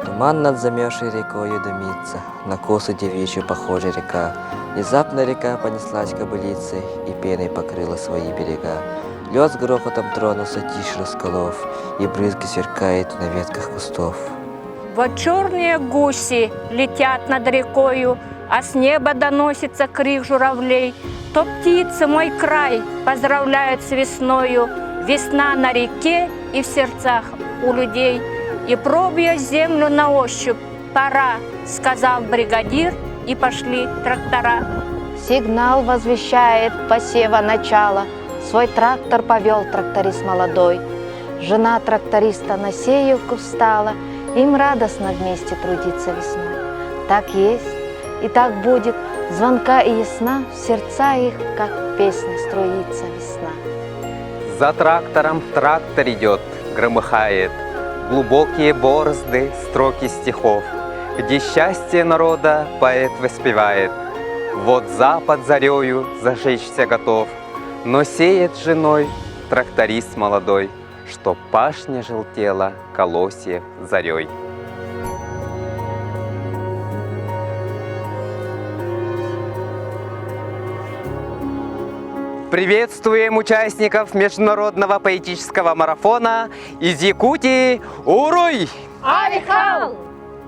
Туман над замерзшей рекою дымится, на косу девичью похожа река. Внезапно река понеслась кобылицей и пеной покрыла свои берега. Лед с грохотом тронулся тишь расколов, и брызги сверкают на ветках кустов. Вот черные гуси летят над рекою, а с неба доносится крик журавлей. То птицы мой край поздравляют с весною, весна на реке и в сердцах у людей. И пробуя землю на ощупь, пора, сказал бригадир, и пошли трактора. Сигнал возвещает посева начало, свой трактор повел тракторист молодой. Жена тракториста на сеялку встала, им радостно вместе трудиться весной. Так есть и так будет, звонка и ясна, в сердца их, как песня, струится весна. За трактором трактор идет, громыхает, глубокие борозды, строки стихов, где счастье народа поэт воспевает. Вот запад зарею зажечься готов, но сеет с женой тракторист молодой, чтоб пашня желтела колосьев зарей. Приветствуем участников международного поэтического марафона из Якутии. Уруй! Алихал!